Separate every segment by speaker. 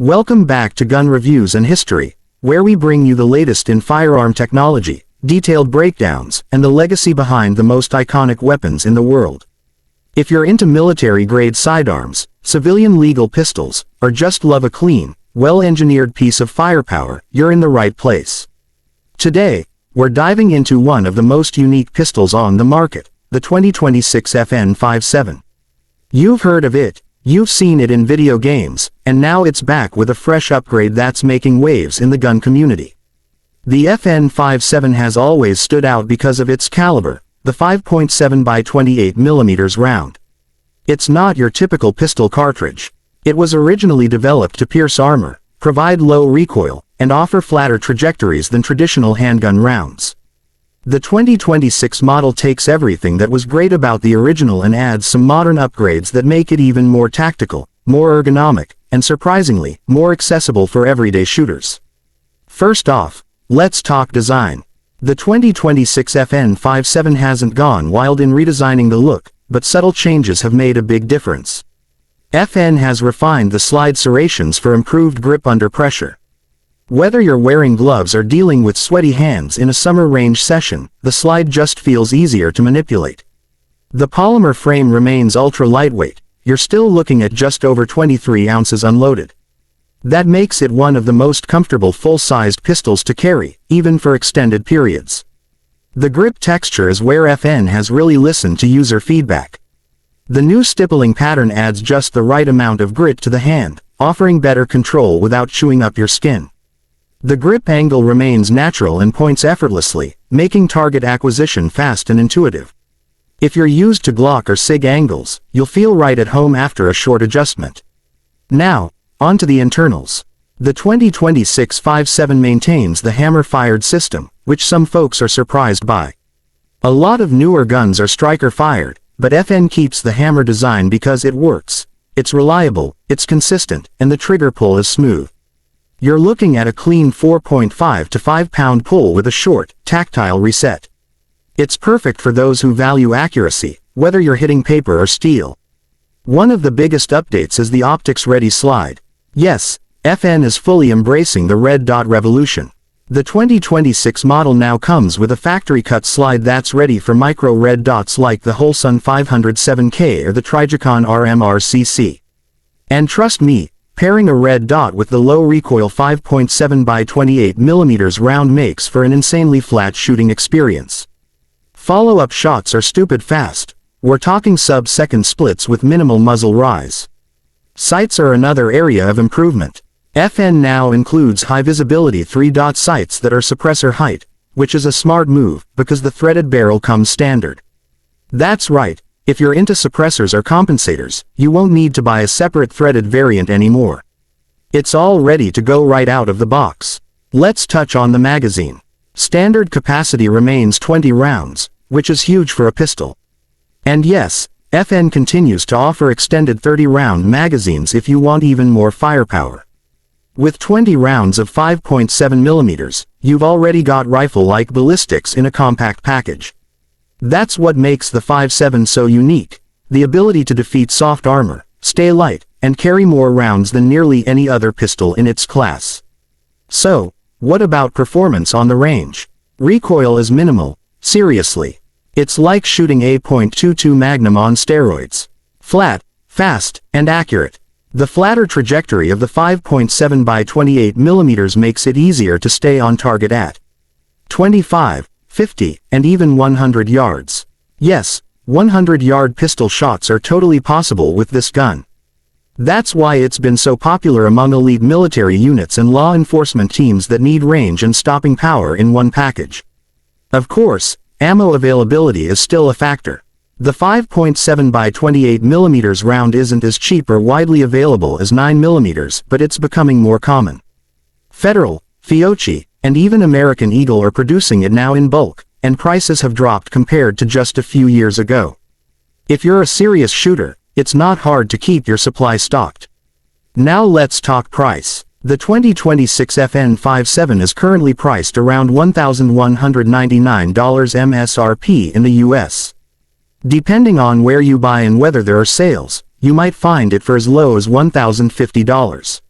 Speaker 1: Welcome back to Gun Reviews and History, where we bring you the latest in firearm technology, detailed breakdowns, and the legacy behind the most iconic weapons in the world. If you're into military-grade sidearms, civilian legal pistols, or just love a clean, well-engineered piece of firepower, you're in the right place. Today, we're diving into one of the most unique pistols on the market, the 2026 FN Five-seveN. You've heard of it, you've seen it in video games, and now it's back with a fresh upgrade that's making waves in the gun community. The FN Five-seveN has always stood out because of its caliber, the 5.7 by 28mm round. It's not your typical pistol cartridge. It was originally developed to pierce armor, provide low recoil, and offer flatter trajectories than traditional handgun rounds. The 2026 model takes everything that was great about the original and adds some modern upgrades that make it even more tactical, more ergonomic, and surprisingly, more accessible for everyday shooters. First off, let's talk design. The 2026 FN Five-seveN hasn't gone wild in redesigning the look, but subtle changes have made a big difference. FN has refined the slide serrations for improved grip under pressure. Whether you're wearing gloves or dealing with sweaty hands in a summer range session, the slide just feels easier to manipulate. The polymer frame remains ultra lightweight, you're still looking at just over 23 ounces unloaded. That makes it one of the most comfortable full-sized pistols to carry, even for extended periods. The grip texture is where FN has really listened to user feedback. The new stippling pattern adds just the right amount of grit to the hand, offering better control without chewing up your skin. The grip angle remains natural and points effortlessly, making target acquisition fast and intuitive. If you're used to Glock or SIG angles, you'll feel right at home after a short adjustment. Now, on to the internals. The 2026 Five-seveN maintains the hammer-fired system, which some folks are surprised by. A lot of newer guns are striker-fired, but FN keeps the hammer design because it works. It's reliable, it's consistent, and the trigger pull is smooth. You're looking at a clean 4.5 to 5 pound pull with a short, tactile reset. It's perfect for those who value accuracy, whether you're hitting paper or steel. One of the biggest updates is the optics-ready slide. Yes, FN is fully embracing the red dot revolution. The 2026 model now comes with a factory-cut slide that's ready for micro red dots like the Holsun 507K or the Trijicon RMRCC. And trust me, pairing a red dot with the low recoil 5.7 by 28mm round makes for an insanely flat shooting experience. Follow-up shots are stupid fast. We're talking sub-second splits with minimal muzzle rise. Sights are another area of improvement. FN now includes high-visibility 3-dot sights that are suppressor height, which is a smart move because the threaded barrel comes standard. That's right. If you're into suppressors or compensators, you won't need to buy a separate threaded variant anymore. It's all ready to go right out of the box. Let's touch on the magazine. Standard capacity remains 20 rounds, which is huge for a pistol. And yes, FN continues to offer extended 30-round magazines if you want even more firepower. With 20 rounds of 5.7mm, you've already got rifle-like ballistics in a compact package. That's what makes the Five-seveN so unique, the ability to defeat soft armor, stay light, and carry more rounds than nearly any other pistol in its class. So, what about performance on the range? Recoil is minimal, seriously. It's like shooting a .22 Magnum on steroids. Flat, fast, and accurate. The flatter trajectory of the 5.7 by 28mm makes it easier to stay on target at 25, 50, and even 100 yards. Yes, 100-yard pistol shots are totally possible with this gun. That's why it's been so popular among elite military units and law enforcement teams that need range and stopping power in one package. Of course, ammo availability is still a factor. The 5.7 by 28mm round isn't as cheap or widely available as 9mm, but it's becoming more common. Federal, Fiocchi, and even American Eagle are producing it now in bulk, and prices have dropped compared to just a few years ago. If you're a serious shooter, it's not hard to keep your supply stocked. Now let's talk price. The 2026 FN Five-seveN is currently priced around $1,199 MSRP in the US. Depending on where you buy and whether there are sales, you might find it for as low as $1,050.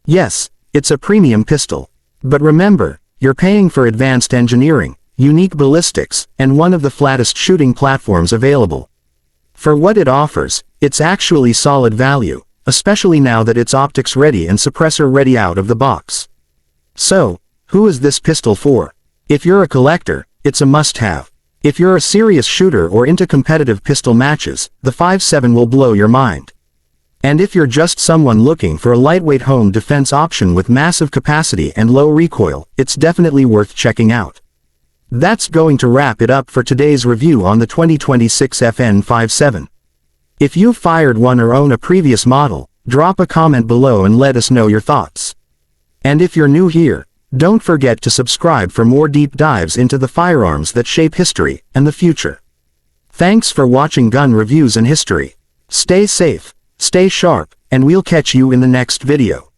Speaker 1: Yes, it's a premium pistol. But remember, you're paying for advanced engineering, unique ballistics, and one of the flattest shooting platforms available. For what it offers, it's actually solid value, especially now that it's optics ready and suppressor ready out of the box. So, who is this pistol for? If you're a collector, it's a must-have. If you're a serious shooter or into competitive pistol matches, the Five-seveN will blow your mind. And if you're just someone looking for a lightweight home defense option with massive capacity and low recoil, it's definitely worth checking out. That's going to wrap it up for today's review on the 2026 FN Five-seveN. If you've fired one or own a previous model, drop a comment below and let us know your thoughts. And if you're new here, don't forget to subscribe for more deep dives into the firearms that shape history and the future. Thanks for watching Gun Reviews and History. Stay safe, stay sharp, and we'll catch you in the next video.